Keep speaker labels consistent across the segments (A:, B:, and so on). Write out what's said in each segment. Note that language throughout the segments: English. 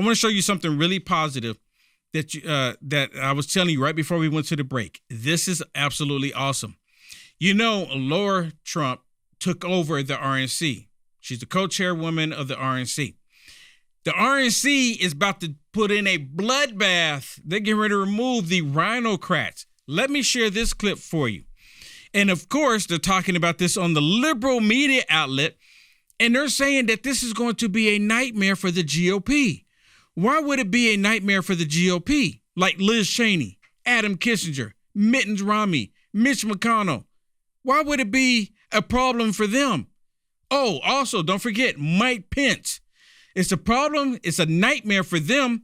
A: I want to show you something really positive that I was telling you right before we went to the break. This is absolutely awesome. You know, Laura Trump took over the RNC. She's the co-chairwoman of the RNC. The RNC is about to put in a bloodbath. They're getting ready to remove the rhinocrats. Let me share this clip for you. And of course, they're talking about this on the liberal media outlet, and they're saying that this is going to be a nightmare for the GOP. Why would it be a nightmare for the GOP? Like Liz Cheney, Adam Kissinger, Mittens Romney, Mitch McConnell. Why would it be a problem for them? Oh, also, don't forget Mike Pence. It's a problem. It's a nightmare for them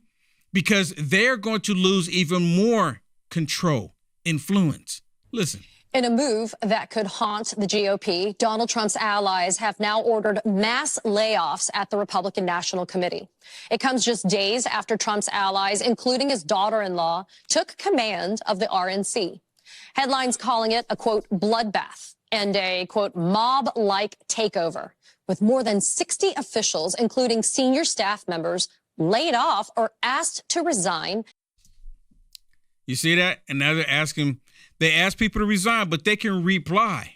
A: because they're going to lose even more control, influence. Listen.
B: In a move that could haunt the GOP, Donald Trump's allies have now ordered mass layoffs at the Republican National Committee. It comes just days after Trump's allies, including his daughter-in-law, took command of the RNC. Headlines calling it a, quote, bloodbath and a, quote, mob-like takeover, with more than 60 officials, including senior staff members, laid off or asked to resign.
A: You see that? And now they're asking, they ask people to resign, but they can reply.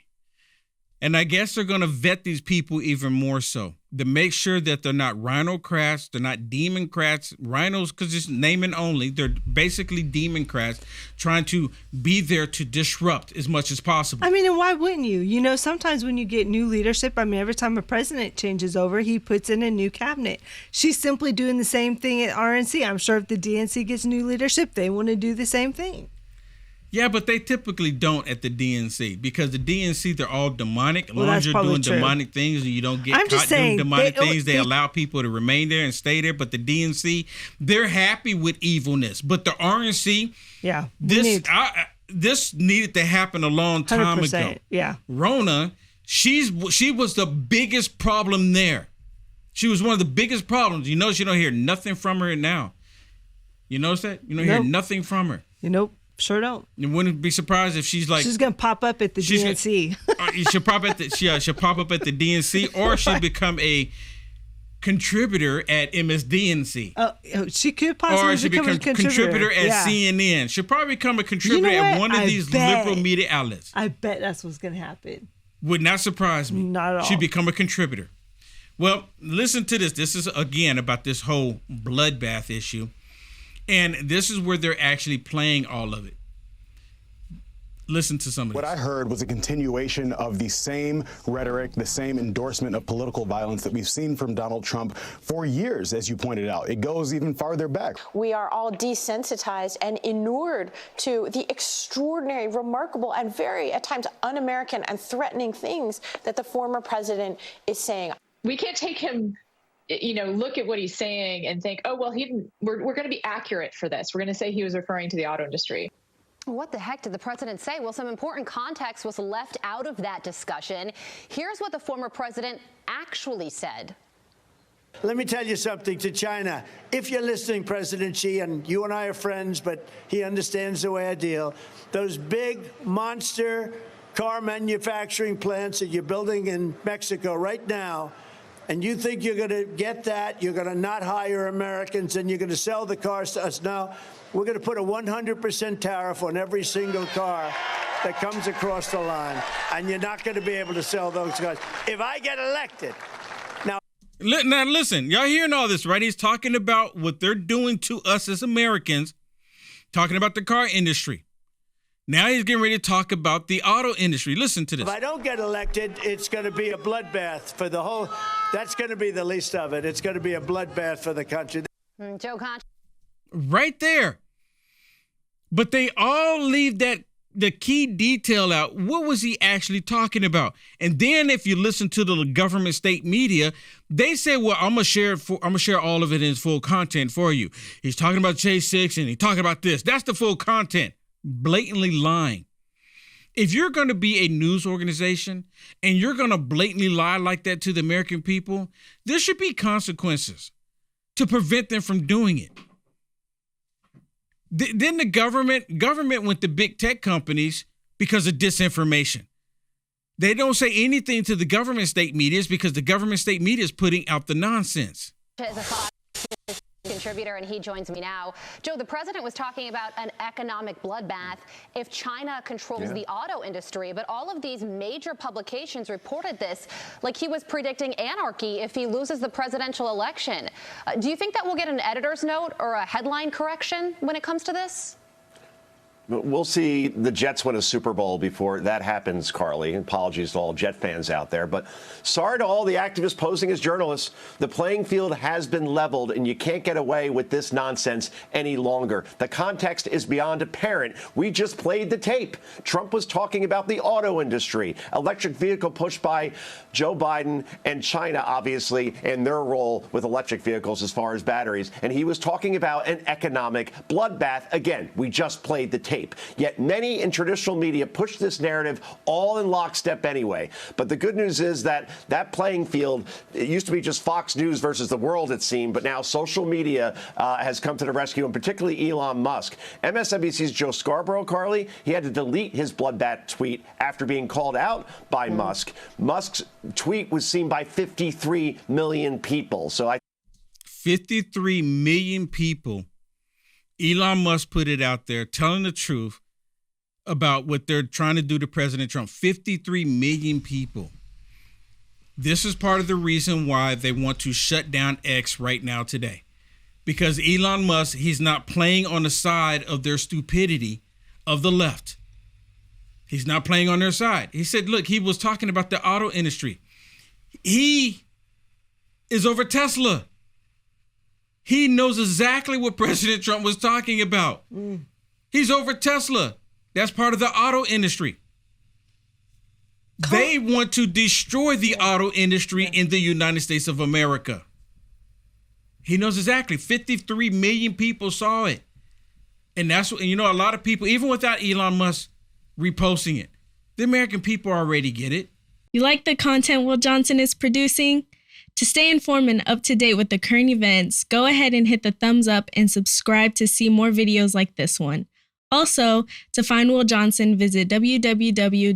A: And I guess they're going to vet these people even more so to make sure that they're not rhinocrats, they're not democrats, rhinos, because it's naming only. They're basically democrats trying to be there to disrupt as much as possible.
C: I mean, and why wouldn't you? You know, sometimes when you get new leadership, I mean, every time a president changes over, he puts in a new cabinet. She's simply doing the same thing at RNC. I'm sure if the DNC gets new leadership, they want to do the same thing.
A: Yeah, but they typically don't at the DNC because the DNC, they're all demonic. As long as you're doing
C: true.
A: Demonic things and you don't get caught doing demonic things, they allow people to remain there and stay there. But the DNC, they're happy with evilness. But the RNC,
C: yeah,
A: this needed to happen a long time ago.
C: Yeah,
A: Rona, she was the biggest problem there. She was one of the biggest problems. You notice you don't hear nothing from her now. You notice that? You don't hear nothing from her.
C: Nope. Sure don't.
A: You wouldn't be surprised if she's
C: gonna pop up at the DNC.
A: She'll pop up at the DNC, or she'll become a contributor at MSDNC.
C: She could possibly become a contributor
A: at CNN. She'll probably become a contributor at one of these liberal media outlets.
C: I bet that's what's gonna happen.
A: Would not surprise me.
C: Not at all.
A: She'd become a contributor. Well, listen to this. This is again about this whole bloodbath issue. And this is where they're actually playing all of it. Listen to some of this.
D: What I heard was a continuation of the same rhetoric, the same endorsement of political violence that we've seen from Donald Trump for years, as you pointed out. It goes even farther back.
E: We are all desensitized and inured to the extraordinary, remarkable, and very, at times, un-American and threatening things that the former president is saying.
F: We can't take him, look at what he's saying and think, oh, well, we're going to be accurate for this. We're going to say he was referring to the auto industry.
B: What the heck did the president say? Well, some important context was left out of that discussion. Here's what the former president actually said.
G: Let me tell you something to China. If you're listening, President Xi, and you and I are friends, but he understands the way I deal, those big monster car manufacturing plants that you're building in Mexico right now, and you think you're going to get that, you're going to not hire Americans, and you're going to sell the cars to us. No, we're going to put a 100% tariff on every single car that comes across the line, and you're not going to be able to sell those cars. If I get elected, now
A: listen, y'all hearing all this, right? He's talking about what they're doing to us as Americans, talking about the car industry. Now he's getting ready to talk about the auto industry. Listen to this.
G: If I don't get elected, it's going to be a bloodbath for the whole. That's going to be the least of it. It's going to be a bloodbath for the country.
B: Joe Conch.
A: Right there. But they all leave the key detail out. What was he actually talking about? And then if you listen to the government state media, they say, well, I'm gonna share all of it in full content for you. He's talking about J6 and he's talking about this. That's the full content. Blatantly lying. If you're going to be a news organization and you're going to blatantly lie like that to the American people, there should be consequences to prevent them from doing it. Then the government went to big tech companies because of disinformation. They don't say anything to the government state media because the government state media is putting out the nonsense.
H: Contributor, and he joins me now. Joe, the president was talking about an economic bloodbath if China controls the auto industry, but all of these major publications reported this like he was predicting anarchy if he loses the presidential election. Do you think that we'll get an editor's note or a headline correction when it comes to this?
I: We'll see the Jets win a Super Bowl before that happens, Carly. Apologies to all Jet fans out there. But sorry to all the activists posing as journalists. The playing field has been leveled, and you can't get away with this nonsense any longer. The context is beyond apparent. We just played the tape. Trump was talking about the auto industry, electric vehicle push by Joe Biden and China, obviously, and their role with electric vehicles as far as batteries. And he was talking about an economic bloodbath. Again, we just played the tape. Yet many in traditional media push this narrative all in lockstep anyway. But the good news is that that playing field, it used to be just Fox News versus the world, it seemed, but now social media has come to the rescue, and particularly Elon Musk. MSNBC's Joe Scarborough, Carly, he had to delete his bloodbath tweet after being called out by Musk. Musk's tweet was seen by 53 million people.
A: 53 million people. Elon Musk put it out there telling the truth about what they're trying to do to President Trump. 53 million people. This is part of the reason why they want to shut down X right now today. Because Elon Musk, he's not playing on the side of their stupidity of the left. He's not playing on their side. He said, look, he was talking about the auto industry. He is over Tesla. He knows exactly what President Trump was talking about. He's over Tesla. That's part of the auto industry. They want to destroy the auto industry in the United States of America. He knows exactly. 53 million people saw it. And that's what, a lot of people, even without Elon Musk reposting it, the American people already get it.
J: You like the content Will Johnson is producing? To stay informed and up to date with the current events, go ahead and hit the thumbs up and subscribe to see more videos like this one. Also, to find Will Johnson, visit www.uaf.media.